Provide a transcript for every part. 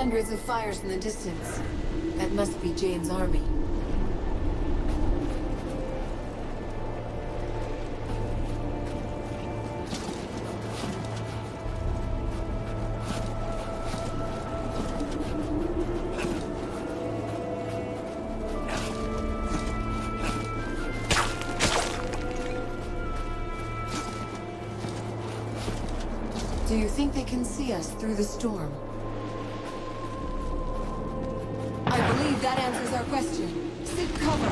Hundreds of fires in the distance. That must be Jane's army. Do you think they can see us through the storm? I believe that answers our question. Seek cover!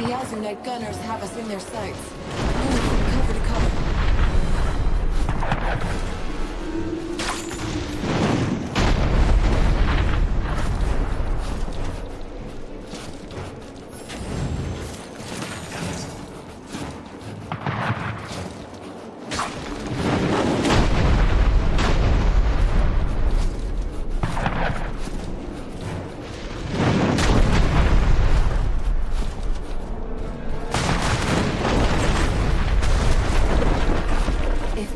The Azunite gunners have us in their sights. Move from cover to cover.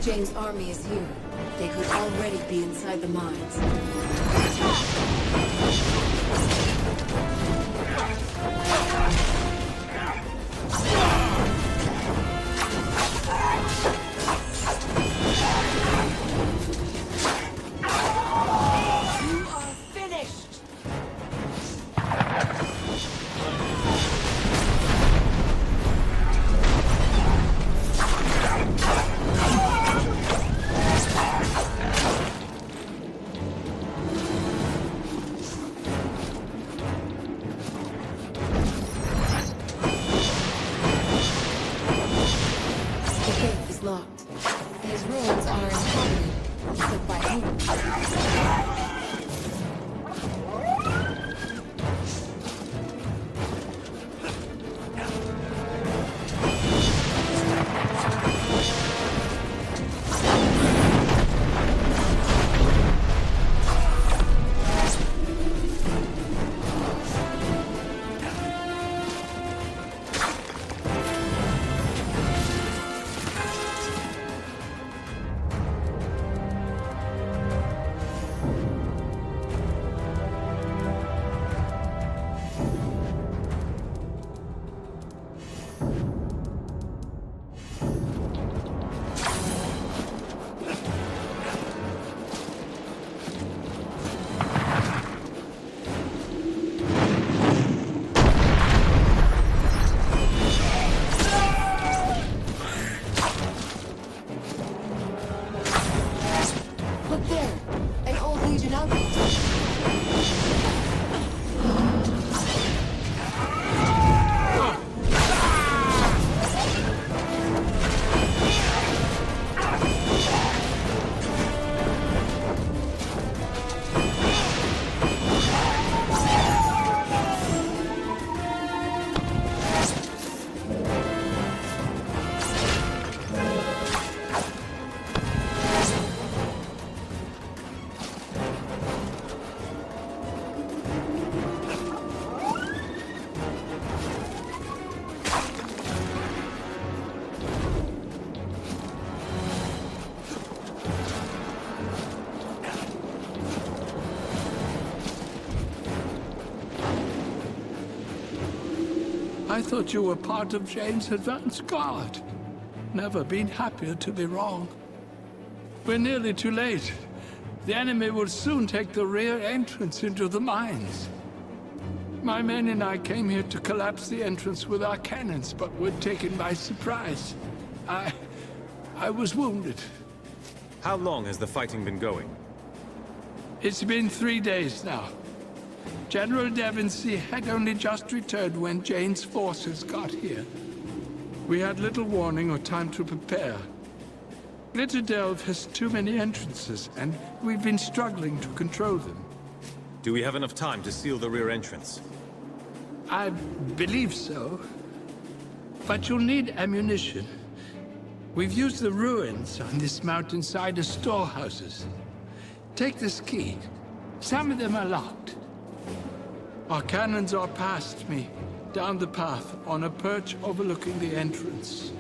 Jane's army is here. They could already be inside the mines. You are finished! I thought you were part of Jane's advance guard. Never been happier to be wrong. We're nearly too late. The enemy will soon take the rear entrance into the mines. My men and I came here to collapse the entrance with our cannons, but were taken by surprise. I was wounded. How long has the fighting been going? It's been 3 days now. General Devonsey had only just returned when Jane's forces got here. We had little warning or time to prepare. Glitterdelve has too many entrances, and we've been struggling to control them. Do we have enough time to seal the rear entrance? I believe so. But you'll need ammunition. We've used the ruins on this mountainside as storehouses. Take this key. Some of them are locked. Our cannons are past me, down the path, on a perch overlooking the entrance.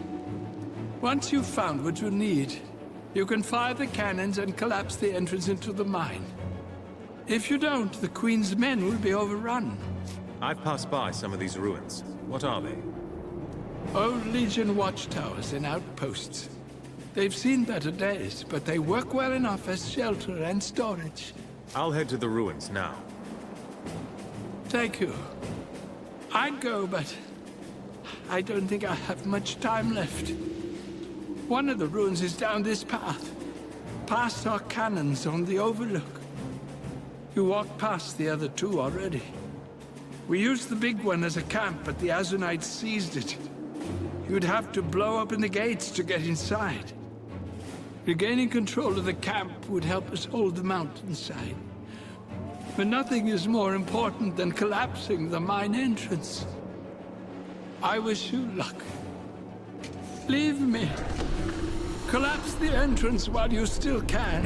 Once you've found what you need, you can fire the cannons and collapse the entrance into the mine. If you don't, the Queen's men will be overrun. I've passed by some of these ruins. What are they? Old Legion watchtowers and outposts. They've seen better days, but they work well enough as shelter and storage. I'll head to the ruins now. Thank you. I'd go, but I don't think I have much time left. One of the ruins is down this path, past our cannons on the overlook. You walked past the other two already. We used the big one as a camp, but the Azunites seized it. You'd have to blow open the gates to get inside. Regaining control of the camp would help us hold the mountainside. But nothing is more important than collapsing the mine entrance. I wish you luck. Leave me. Collapse the entrance while you still can.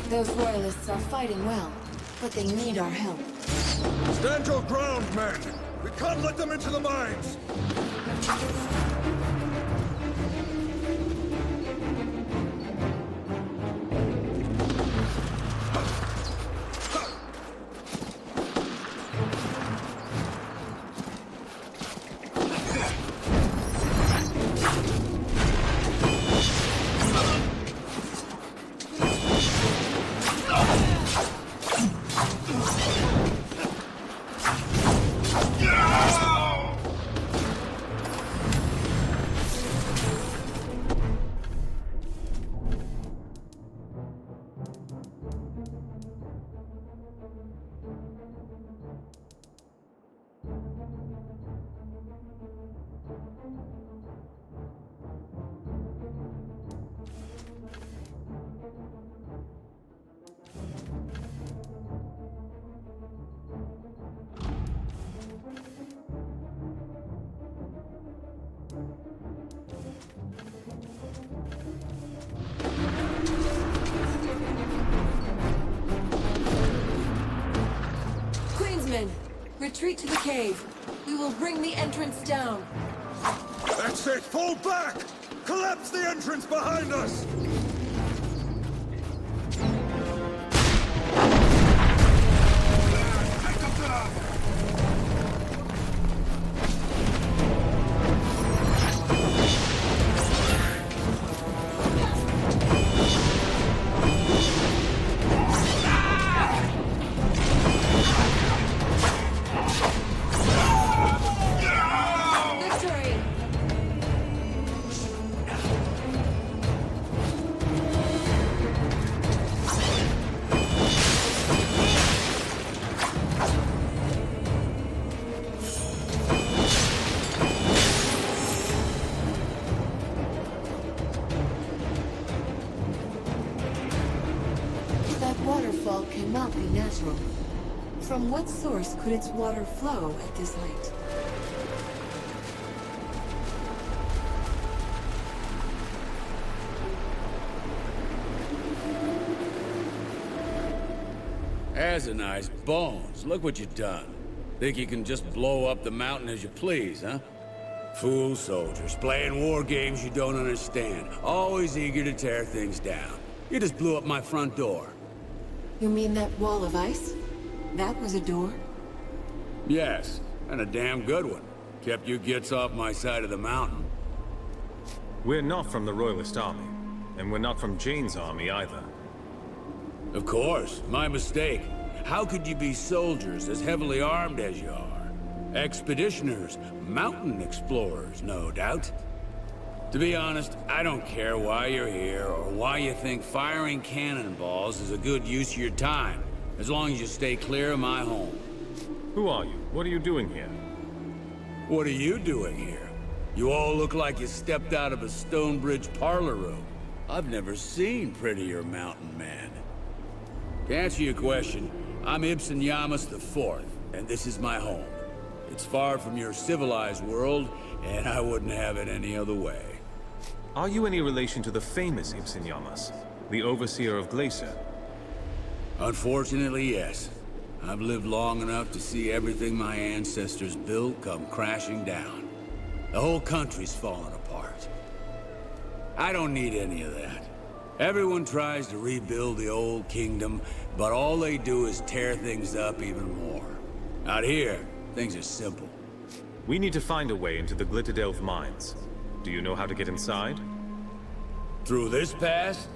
Those royalists are fighting well, but they need our help. Stand your ground, men! We can't let them into the mines! Retreat to the cave. We will bring the entrance down. That's it! Fall back! Collapse the entrance behind us! Cannot be natural. From what source could its water flow at this height? Azunites, bones, look what you've done. Think you can just blow up the mountain as you please, huh? Fool soldiers, playing war games you don't understand, always eager to tear things down. You just blew up my front door. You mean that wall of ice? That was a door? Yes, and a damn good one. Kept you gits off my side of the mountain. We're not from the Royalist Army, and we're not from Jane's army either. Of course, my mistake. How could you be soldiers as heavily armed as you are? Expeditioners, mountain explorers, no doubt. To be honest, I don't care why you're here or why you think firing cannonballs is a good use of your time, as long as you stay clear of my home. Who are you? What are you doing here? What are you doing here? You all look like you stepped out of a Stonebridge parlor room. I've never seen prettier mountain man. To answer your question, I'm Ibsen Yamas IV, and this is my home. It's far from your civilized world, and I wouldn't have it any other way. Are you any relation to the famous Ibsen Yamas, the overseer of Glacier? Unfortunately, yes. I've lived long enough to see everything my ancestors built come crashing down. The whole country's falling apart. I don't need any of that. Everyone tries to rebuild the old kingdom, but all they do is tear things up even more. Out here, things are simple. We need to find a way into the Glitterdelve mines. Do you know how to get inside? Through this pass?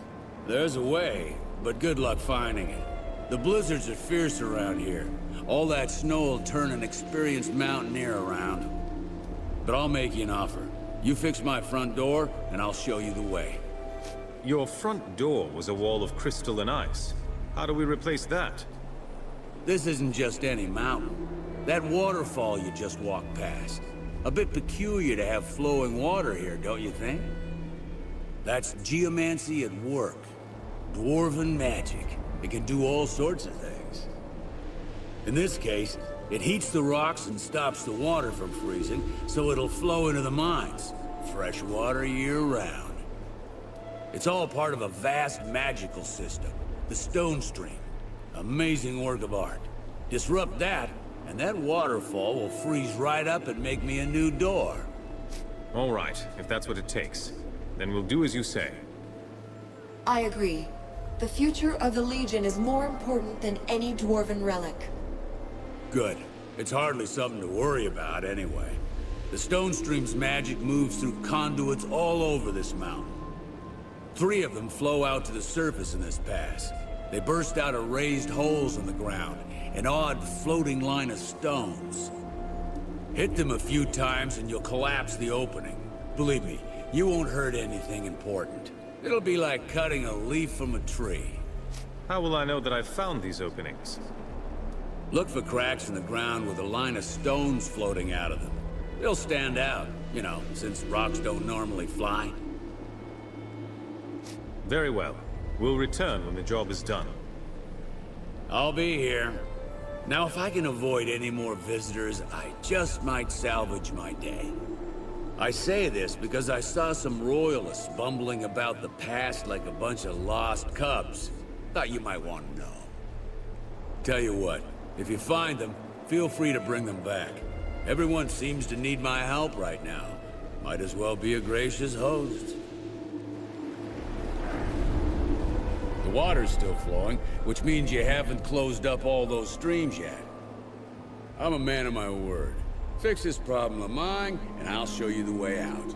There's a way, but good luck finding it. The blizzards are fierce around here. All that snow will turn an experienced mountaineer around. But I'll make you an offer. You fix my front door, and I'll show you the way. Your front door was a wall of crystal and ice. How do we replace that? This isn't just any mountain. That waterfall you just walked past. A bit peculiar to have flowing water here, don't you think? That's geomancy at work. Dwarven magic. It can do all sorts of things. In this case, it heats the rocks and stops the water from freezing, so it'll flow into the mines. Fresh water year-round. It's all part of a vast magical system. The Stone Stream. Amazing work of art. Disrupt that, and that waterfall will freeze right up and make me a new door. All right, if that's what it takes. Then we'll do as you say. I agree. The future of the Legion is more important than any dwarven relic. Good. It's hardly something to worry about anyway. The Stone Stream's magic moves through conduits all over this mountain. 3 of them flow out to the surface in this pass. They burst out of raised holes in the ground, an odd floating line of stones. Hit them a few times and you'll collapse the opening. Believe me, you won't hurt anything important. It'll be like cutting a leaf from a tree. How will I know that I've found these openings? Look for cracks in the ground with a line of stones floating out of them. They'll stand out, you know, since rocks don't normally fly. Very well. We'll return when the job is done. I'll be here. Now, if I can avoid any more visitors, I just might salvage my day. I say this because I saw some royalists bumbling about the past like a bunch of lost cubs. Thought you might want to know. Tell you what, if you find them, feel free to bring them back. Everyone seems to need my help right now. Might as well be a gracious host. The water's still flowing, which means you haven't closed up all those streams yet. I'm a man of my word. Fix this problem of mine, and I'll show you the way out.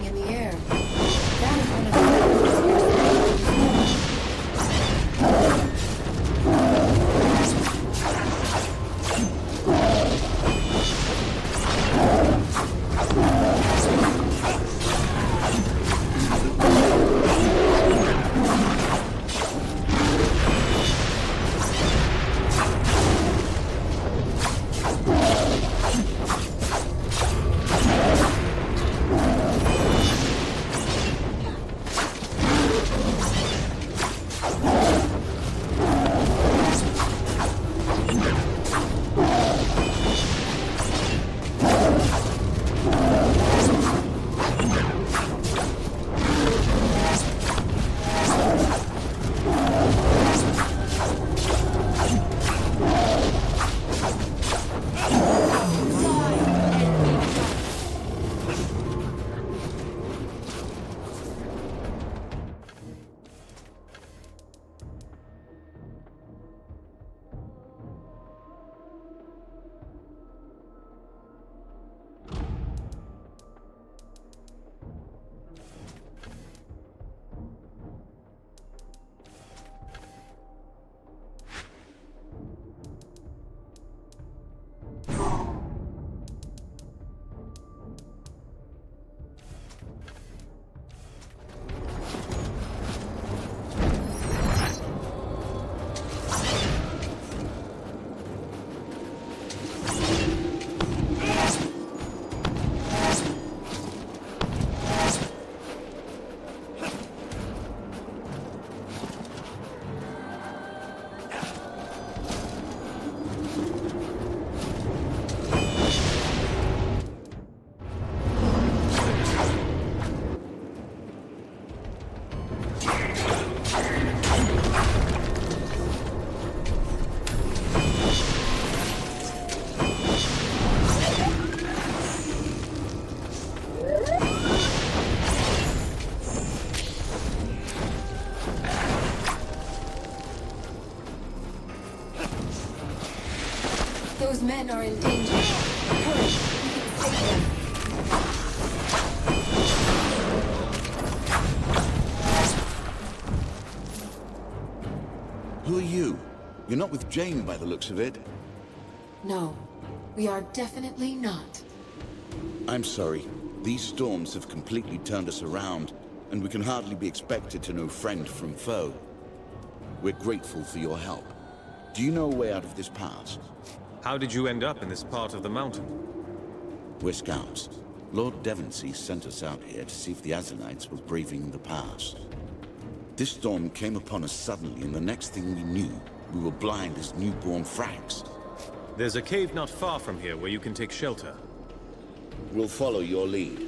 floating in the air. That is one of the weapons. Those men are in danger. Hurry, we can save them. Who are you? You're not with Jane by the looks of it. No, we are definitely not. I'm sorry. These storms have completely turned us around, and we can hardly be expected to know friend from foe. We're grateful for your help. Do you know a way out of this pass? How did you end up in this part of the mountain? We're scouts. Lord Devonsey sent us out here to see if the Azunites were braving the pass. This storm came upon us suddenly, and the next thing we knew, we were blind as newborn frags. There's a cave not far from here where you can take shelter. We'll follow your lead.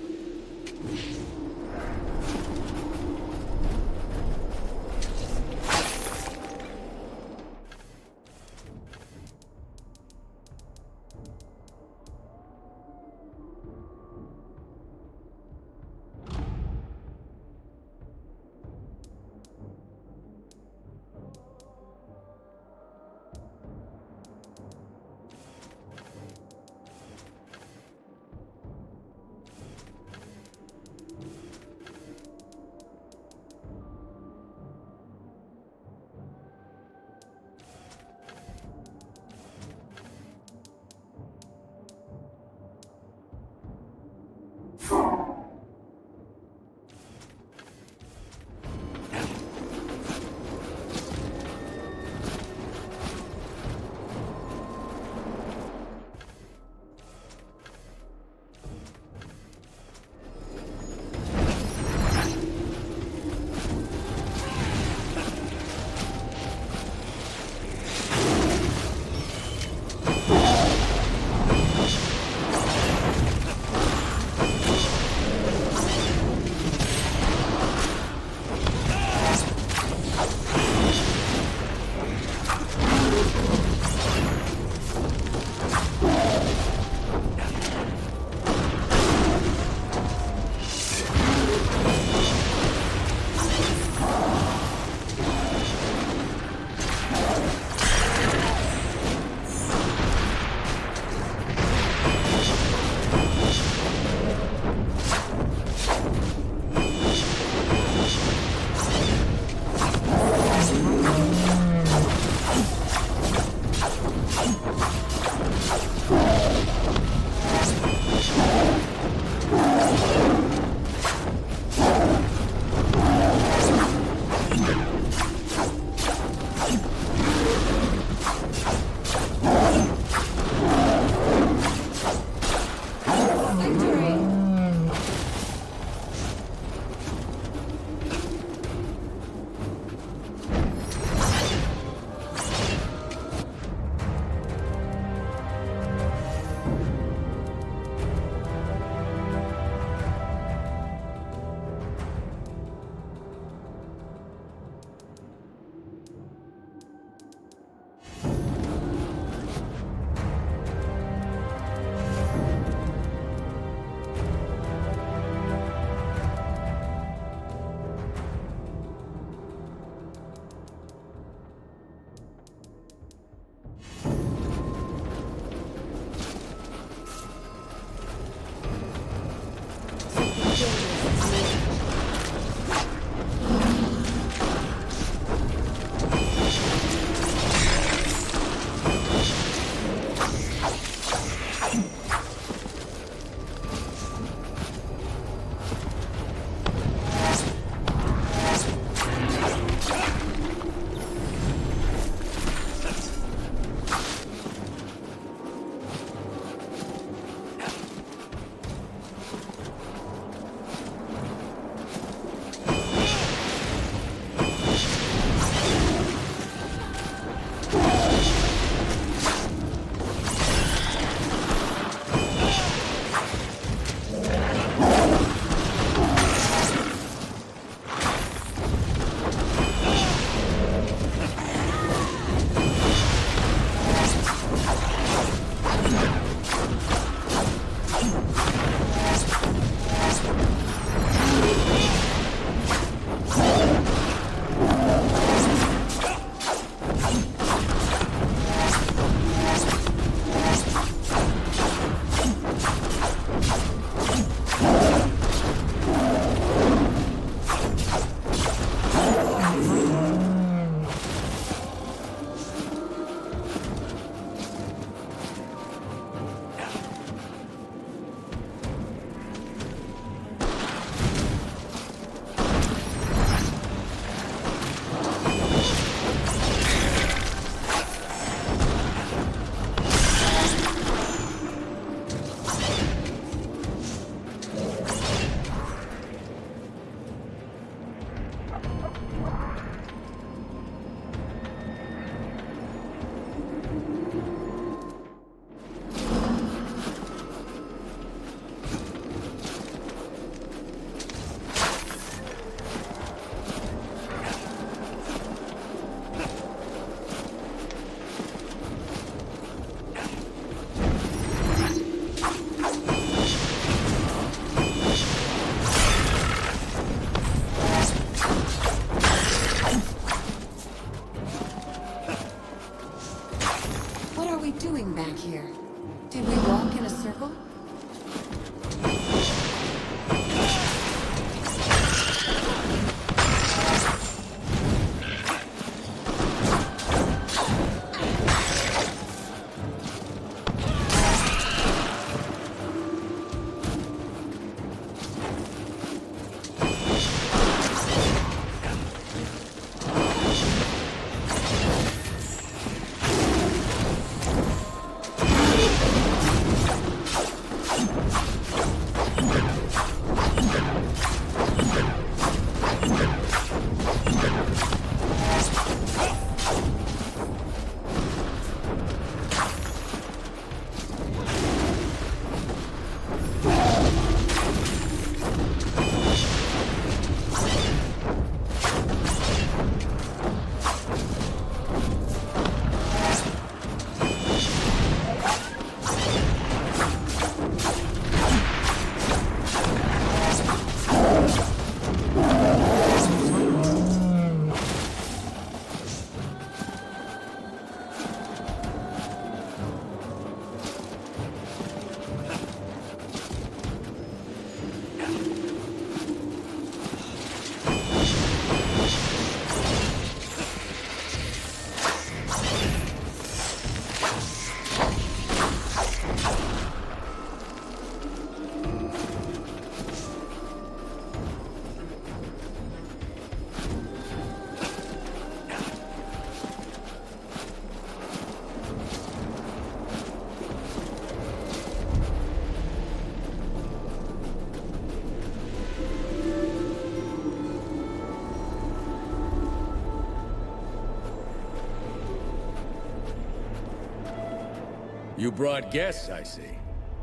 You brought guests, I see.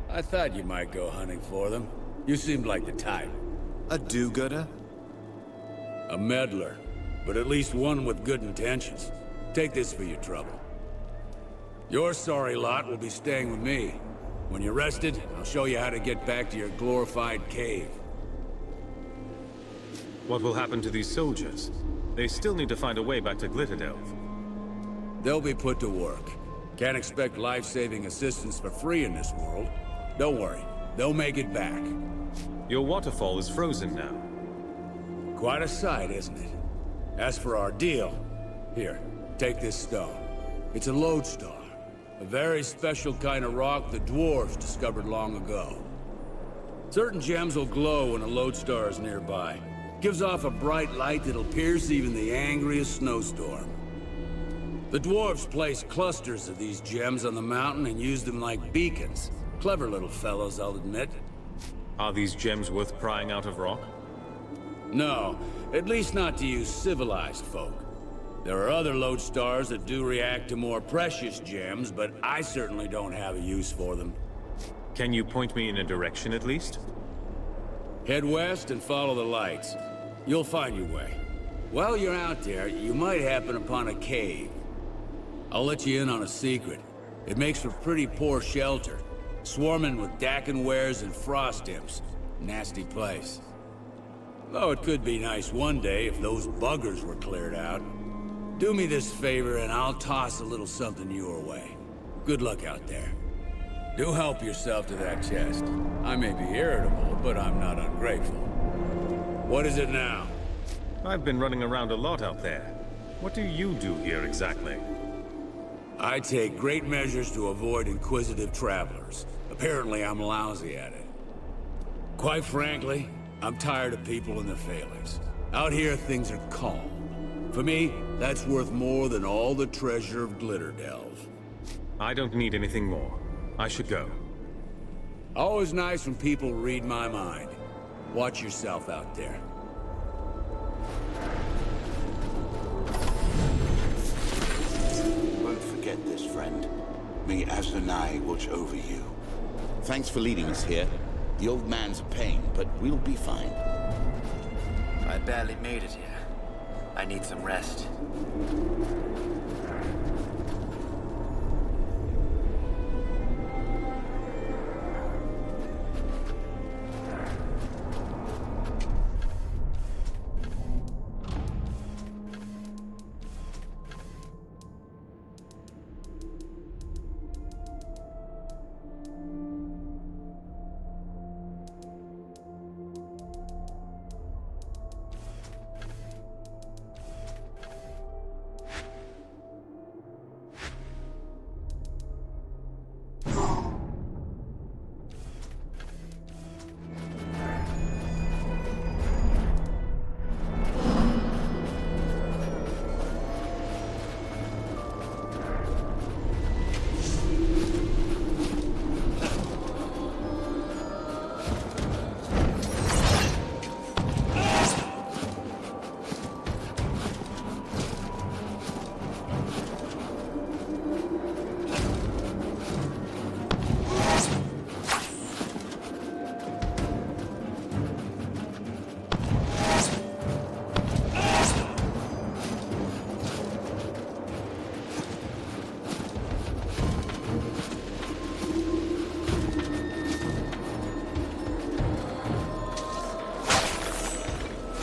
I thought you might go hunting for them. You seemed like the type. A do-gooder? A meddler, but at least one with good intentions. Take this for your trouble. Your sorry lot will be staying with me. When you're rested, I'll show you how to get back to your glorified cave. What will happen to these soldiers? They still need to find a way back to Glitterdelve. They'll be put to work. Can't expect life-saving assistance for free in this world. Don't worry, they'll make it back. Your waterfall is frozen now. Quite a sight, isn't it? As for our deal, here, take this stone. It's a lodestar. A very special kind of rock the dwarves discovered long ago. Certain gems will glow when a lodestar is nearby. Gives off a bright light that'll pierce even the angriest snowstorm. The dwarves placed clusters of these gems on the mountain and used them like beacons. Clever little fellows, I'll admit. Are these gems worth prying out of rock? No, at least not to you civilized folk. There are other lodestars that do react to more precious gems, but I certainly don't have a use for them. Can you point me in a direction at least? Head west and follow the lights. You'll find your way. While you're out there, you might happen upon a cave. I'll let you in on a secret. It makes for pretty poor shelter. Swarming with Dakin wares and frost imps. Nasty place. Though it could be nice one day if those buggers were cleared out. Do me this favor and I'll toss a little something your way. Good luck out there. Do help yourself to that chest. I may be irritable, but I'm not ungrateful. What is it now? I've been running around a lot out there. What do you do here exactly? I take great measures to avoid inquisitive travelers. Apparently, I'm lousy at it. Quite frankly, I'm tired of people and their failings. Out here, things are calm. For me, that's worth more than all the treasure of Glitterdelve. I don't need anything more. I should go. Always nice when people read my mind. Watch yourself out there. Won't forget this, friend. May Azunite watch over you. Thanks for leading us here. The old man's a pain, but we'll be fine. I barely made it here. I need some rest.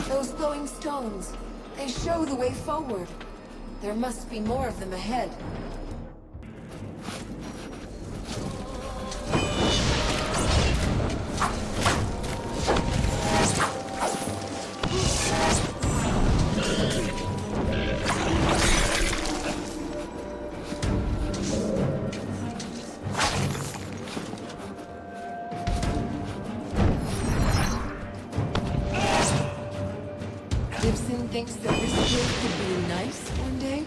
Those glowing stones. They show the way forward. There must be more of them ahead. Ibsen thinks that this cave could be nice one day?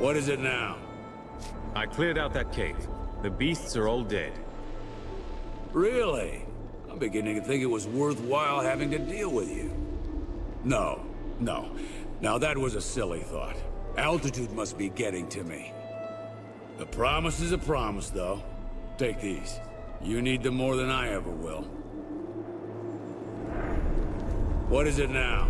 What is it now? I cleared out that cave. The beasts are all dead. Really? I'm beginning to think it was worthwhile having to deal with you. No. Now that was a silly thought. Altitude must be getting to me. A promise is a promise, though. Take these. You need them more than I ever will. What is it now?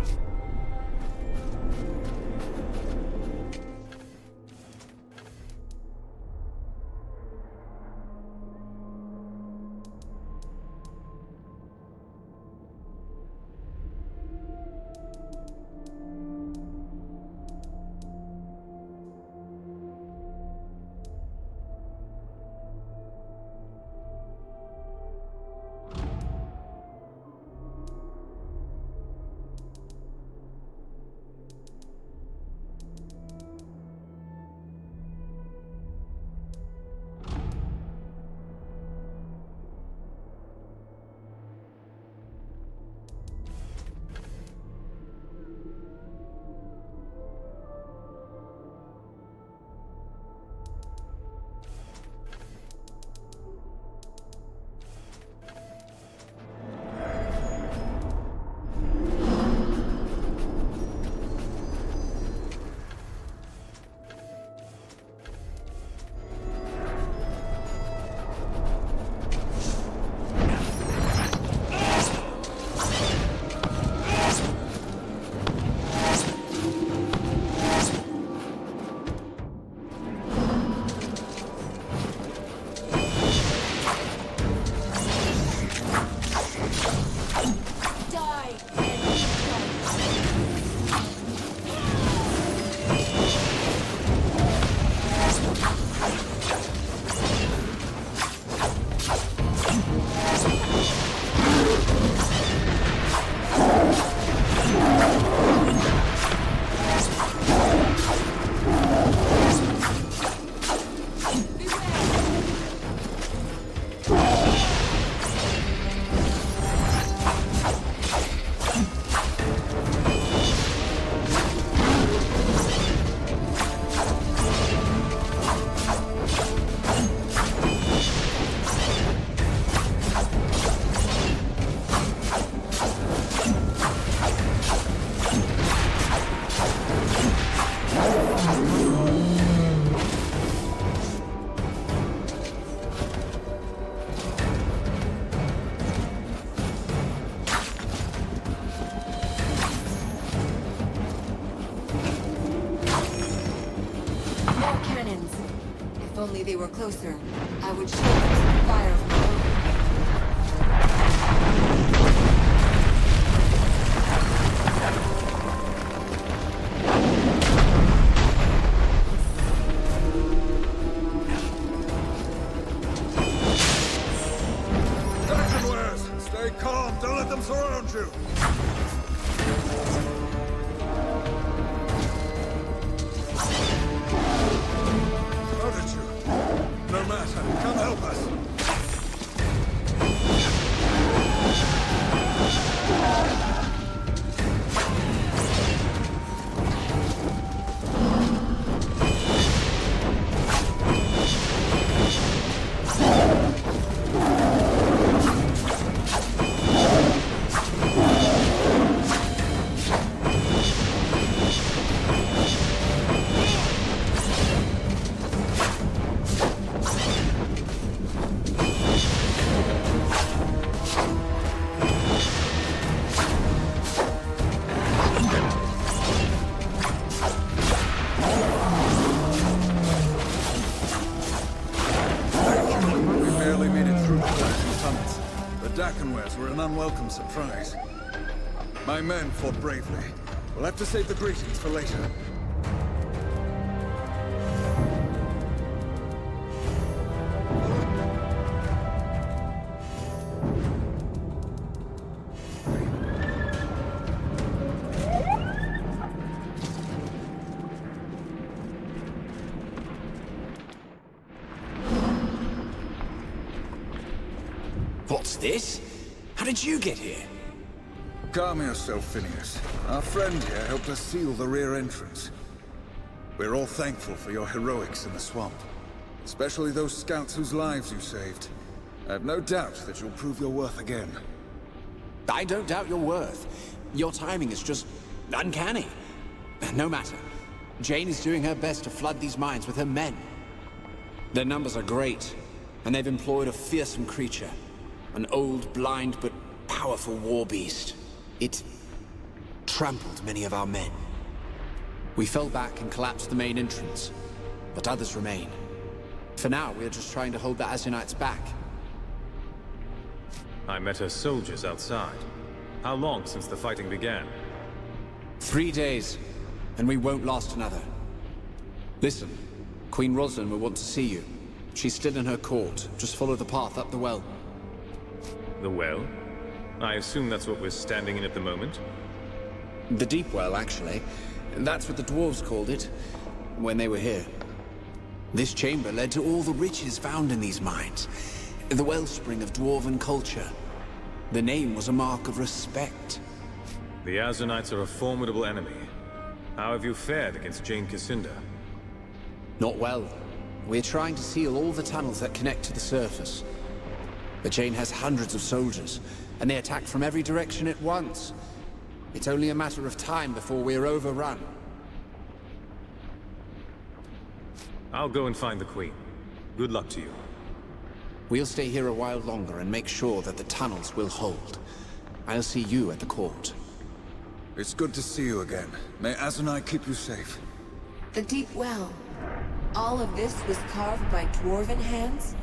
If only they were closer, I would shield them from fire from below. Stay calm, don't let them surround you! How did you? No matter, come help us! Unwelcome surprise. My men fought bravely. We'll have to save the greetings for later. What's this? How did you get here? Calm yourself, Phineas. Our friend here helped us seal the rear entrance. We're all thankful for your heroics in the swamp. Especially those scouts whose lives you saved. I have no doubt that you'll prove your worth again. I don't doubt your worth. Your timing is just uncanny. No matter. Jane is doing her best to flood these mines with her men. Their numbers are great, and they've employed a fearsome creature. An old, blind, but powerful war beast. It trampled many of our men. We fell back and collapsed the main entrance, but others remain. For now, we are just trying to hold the Azunites back. I met her soldiers outside. How long since the fighting began? 3 days, and we won't last another. Listen, Queen Rosalind will want to see you. She's still in her court. Just follow the path up the well. The well? I assume that's what we're standing in at the moment? The deep well, actually. That's what the dwarves called it, when they were here. This chamber led to all the riches found in these mines. The wellspring of dwarven culture. The name was a mark of respect. The Azunites are a formidable enemy. How have you fared against Jane Cassinda? Not well. We're trying to seal all the tunnels that connect to the surface. But Jane has hundreds of soldiers, and they attack from every direction at once. It's only a matter of time before we're overrun. I'll go and find the Queen. Good luck to you. We'll stay here a while longer and make sure that the tunnels will hold. I'll see you at the court. It's good to see you again. May Azunite keep you safe. The deep well. All of this was carved by dwarven hands?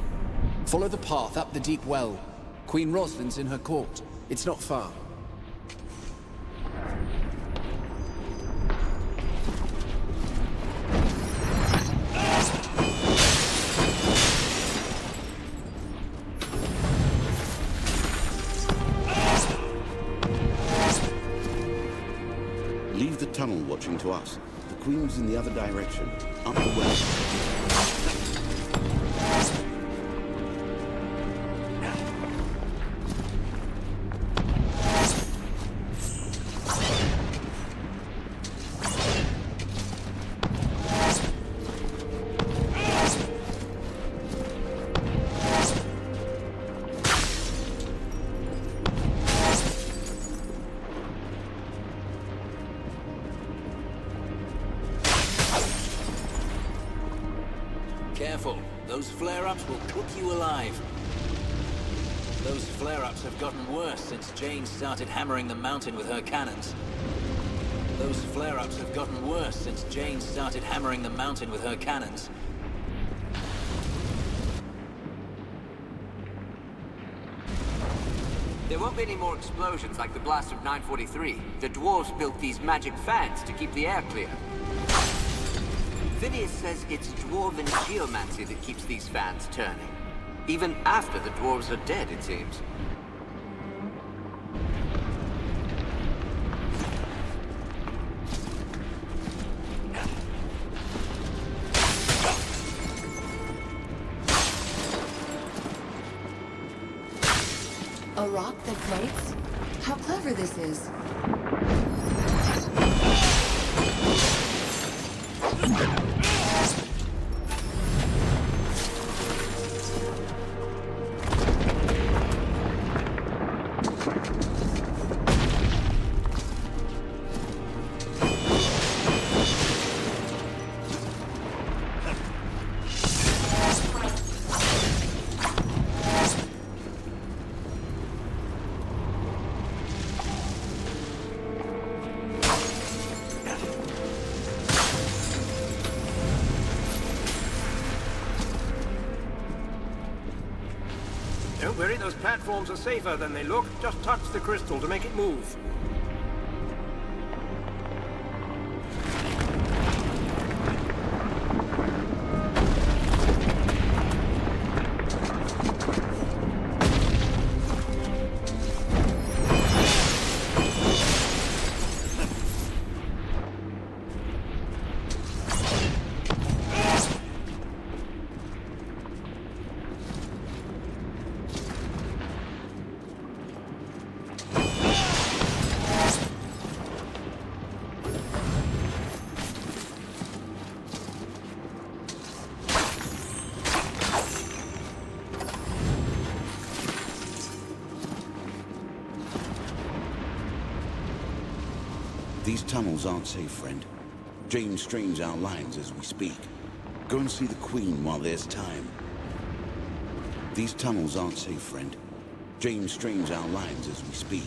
Follow the path up the deep well. Queen Rosalind's in her court. It's not far. Leave the tunnel watching to us. The Queen's in the other direction, up the well. Careful. Those flare-ups will cook you alive. Those flare-ups have gotten worse since Jane started hammering the mountain with her cannons. Those flare-ups have gotten worse since Jane started hammering the mountain with her cannons. There won't be any more explosions like the blast of 943. The dwarves built these magic fans to keep the air clear. Phineas says it's dwarven geomancy that keeps these fans turning. Even after the dwarves are dead, it seems. A rock that floats? How clever this is. Don't worry, those platforms are safer than they look. Just touch the crystal to make it move. tunnels aren't safe, friend. Jane strains our lines as we speak. Go and see the Queen while there's time. These tunnels aren't safe, friend. Jane strains our lines as we speak.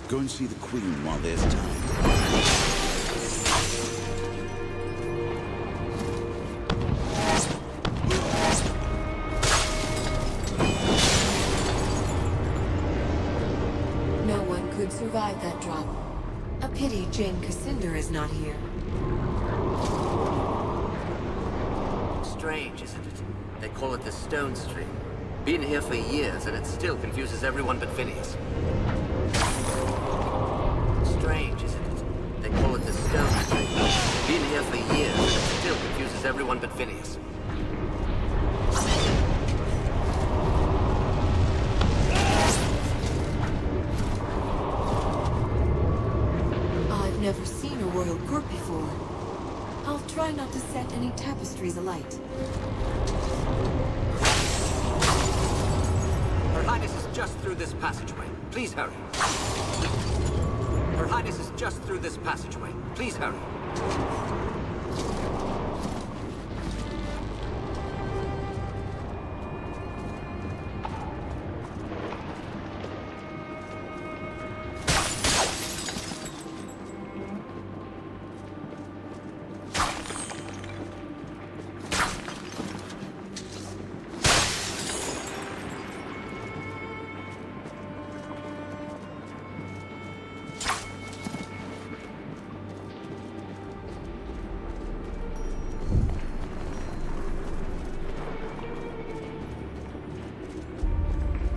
Go and see the Queen while there's time. Survive that drop. A pity Jane Cassander is not here. Strange, isn't it? They call it the Stone Stream. Been here for years, and it still confuses everyone but Phineas. Strange, isn't it? They call it the Stone Stream. Been here for years, and it still confuses everyone but Phineas. Never seen a royal court before. I'll try not to set any tapestries alight. Her Highness is just through this passageway. Please hurry. Her Highness is just through this passageway. Please hurry.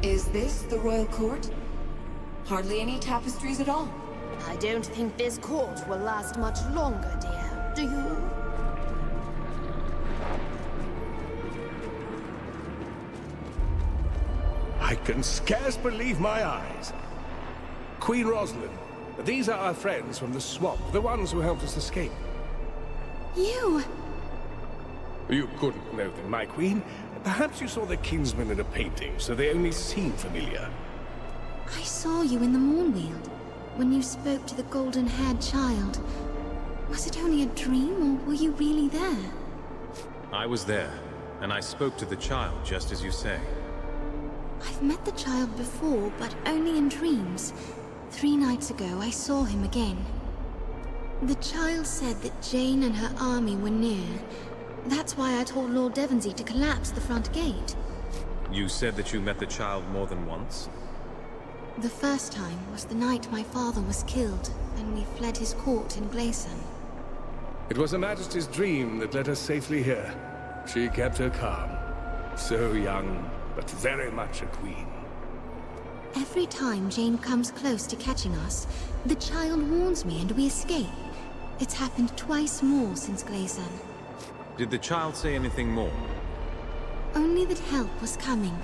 Is this the royal court? Hardly any tapestries at all. I don't think this court will last much longer, dear. Do you? I can scarce believe my eyes. Queen Rosalind, these are our friends from the swamp, the ones who helped us escape. You? You couldn't know them, my queen. Perhaps you saw their kinsmen in a painting, so they only seem familiar. I saw you in the Mournweald, when you spoke to the golden-haired child. Was it only a dream, or were you really there? I was there, and I spoke to the child, just as you say. I've met the child before, but only in dreams. 3 nights ago, I saw him again. The child said that Jane and her army were near. That's why I told Lord Devonsey to collapse the front gate. You said that you met the child more than once? The first time was the night my father was killed, and we fled his court in Glayson. It was Her Majesty's dream that led us safely here. She kept her calm. So young, but very much a queen. Every time Jane comes close to catching us, the child warns me and we escape. It's happened twice more since Glayson. Did the child say anything more? Only that help was coming.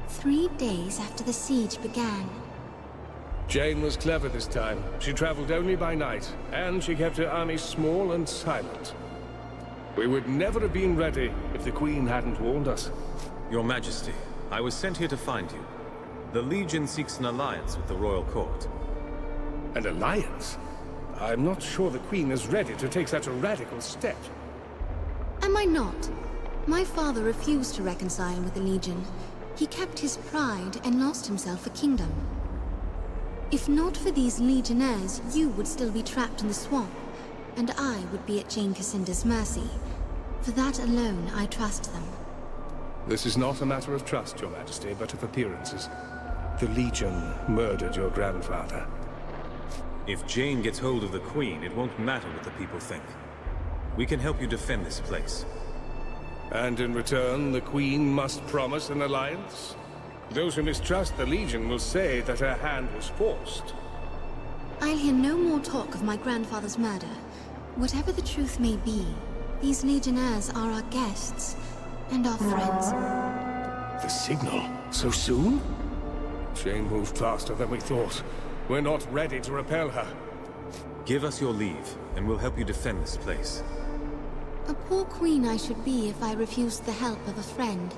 3 days after the siege began. Jane was clever this time. She traveled only by night, and she kept her army small and silent. We would never have been ready if the Queen hadn't warned us. Your Majesty, I was sent here to find you. The Legion seeks an alliance with the Royal Court. An alliance? I'm not sure the Queen is ready to take such a radical step. Am I not? My father refused to reconcile with the Legion. He kept his pride and lost himself a kingdom. If not for these Legionnaires, you would still be trapped in the swamp, and I would be at Jane Cassander's mercy. For that alone, I trust them. This is not a matter of trust, Your Majesty, but of appearances. The Legion murdered your grandfather. If Jane gets hold of the Queen, it won't matter what the people think. We can help you defend this place. And in return, the Queen must promise an alliance? Those who mistrust the Legion will say that her hand was forced. I'll hear no more talk of my grandfather's murder. Whatever the truth may be, these Legionnaires are our guests, and our friends. The signal? So soon? Jane moved faster than we thought. We're not ready to repel her. Give us your leave, and we'll help you defend this place. A poor queen I should be if I refused the help of a friend.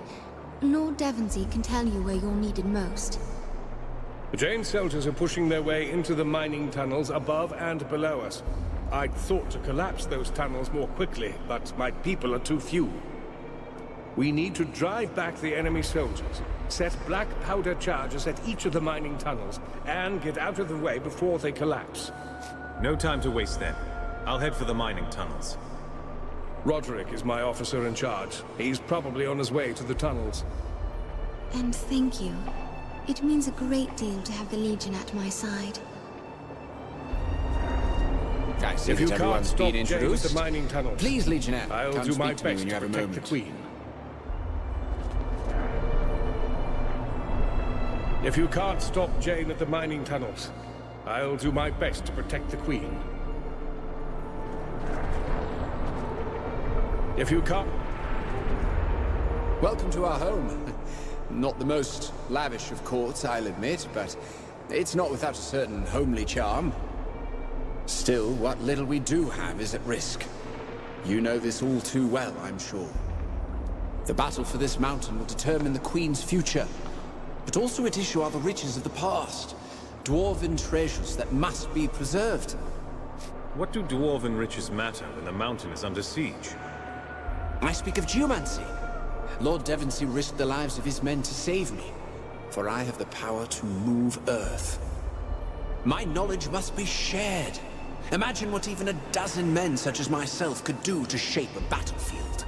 Lord Devonsey can tell you where you're needed most. The Jane soldiers are pushing their way into the mining tunnels above and below us. I'd thought to collapse those tunnels more quickly, but my people are too few. We need to drive back the enemy soldiers, set black powder charges at each of the mining tunnels, and get out of the way before they collapse. No time to waste then. I'll head for the mining tunnels. Roderick is my officer in charge. He's probably on his way to the tunnels. And thank you. It means a great deal to have the Legion at my side. I see If you that can't everyone's stop been Jane at introduced. the mining tunnels, Please, Legionnaire, I'll come do my speak to me best when you to have a protect the moment. Queen. If you can't stop Jane at the mining tunnels, I'll do my best to protect the Queen. If you can't... Welcome to our home. Not the most lavish of courts, I'll admit, but it's not without a certain homely charm. Still, what little we do have is at risk. You know this all too well, I'm sure. The battle for this mountain will determine the Queen's future, but also at issue are the riches of the past, dwarven treasures that must be preserved. What do dwarven riches matter when the mountain is under siege? I speak of geomancy. Lord Devonsey risked the lives of his men to save me, for I have the power to move Earth. My knowledge must be shared. Imagine what even a dozen men such as myself could do to shape a battlefield.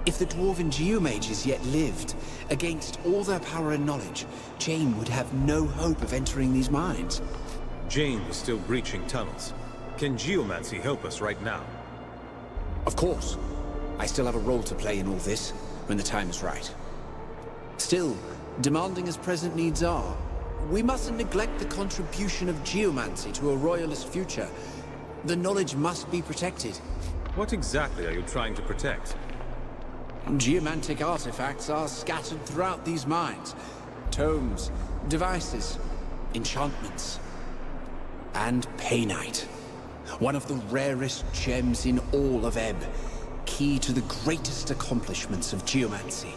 If the dwarven geomages yet lived, against all their power and knowledge, Jane would have no hope of entering these mines. Jane was still breaching tunnels. Can geomancy help us right now? Of course. I still have a role to play in all this, when the time is right. Still, demanding as present needs are, we mustn't neglect the contribution of geomancy to a royalist future. The knowledge must be protected. What exactly are you trying to protect? Geomantic artifacts are scattered throughout these mines. Tomes, devices, enchantments. And Paynite. One of the rarest gems in all of Ebb. Key to the greatest accomplishments of geomancy.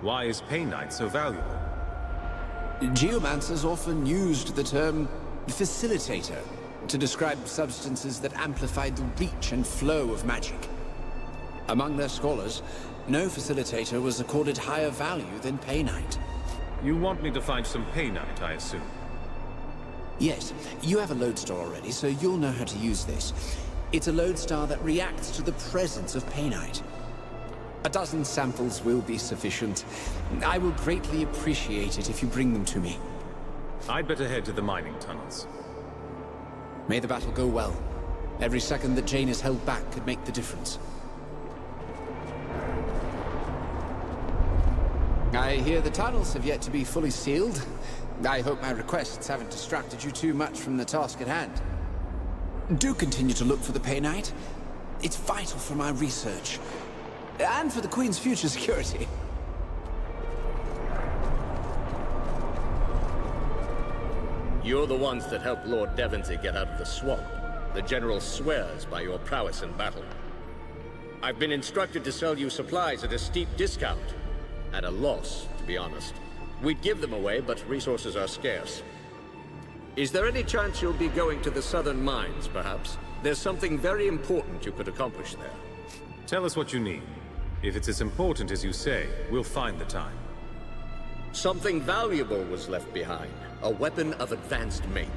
Why is Paynite so valuable? Geomancers often used the term facilitator to describe substances that amplified the reach and flow of magic. Among their scholars, no facilitator was accorded higher value than Paynite. You want me to find some Paynite, I assume? Yes, you have a lodestar already, so you'll know how to use this. It's a lodestar that reacts to the presence of Paynite. A dozen samples will be sufficient. I will greatly appreciate it if you bring them to me. I'd better head to the mining tunnels. May the battle go well. Every second that Jane is held back could make the difference. I hear the tunnels have yet to be fully sealed. I hope my requests haven't distracted you too much from the task at hand. Do continue to look for the Paynite. It's vital for my research. And for the Queen's future security. You're the ones that helped Lord Devonsey get out of the swamp. The General swears by your prowess in battle. I've been instructed to sell you supplies at a steep discount. At a loss, to be honest. We'd give them away, but resources are scarce. Is there any chance you'll be going to the southern mines, perhaps? There's something very important you could accomplish there. Tell us what you need. If it's as important as you say, we'll find the time. Something valuable was left behind. A weapon of advanced make.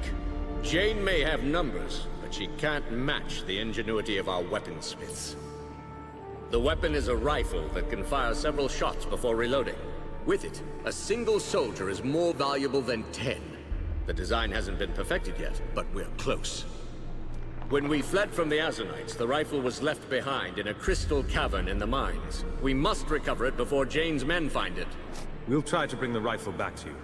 Jane may have numbers, but she can't match the ingenuity of our weaponsmiths. The weapon is a rifle that can fire several shots before reloading. With it, a single soldier is more valuable than 10. The design hasn't been perfected yet, but we're close. When we fled from the Azunites, the rifle was left behind in a crystal cavern in the mines. We must recover it before Jane's men find it. We'll try to bring the rifle back to you.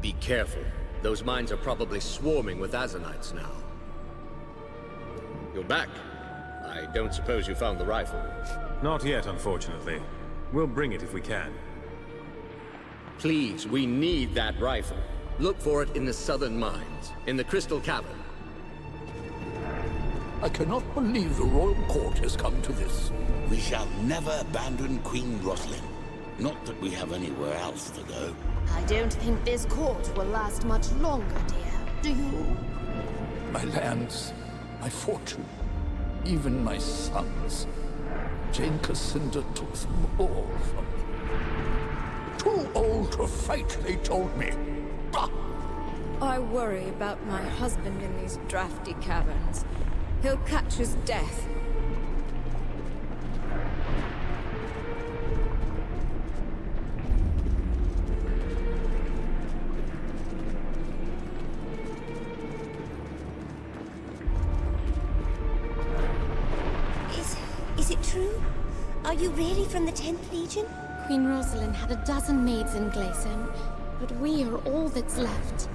Be careful. Those mines are probably swarming with Azunites now. You're back. I don't suppose you found the rifle. Not yet, unfortunately. We'll bring it if we can. Please, we need that rifle. Look for it in the southern mines, in the crystal cavern. I cannot believe the royal court has come to this. We shall never abandon Queen Rosalind. Not that we have anywhere else to go. I don't think this court will last much longer, dear. Do you? My lands, my fortune, even my sons. Jane Cassinda took them all from me. Too old to fight, they told me. Bah! I worry about my husband in these drafty caverns. He'll catch his death. Is it true? Are you really from the 10th Legion? Queen Rosalind had a dozen maids in Glayson, but we are all that's left.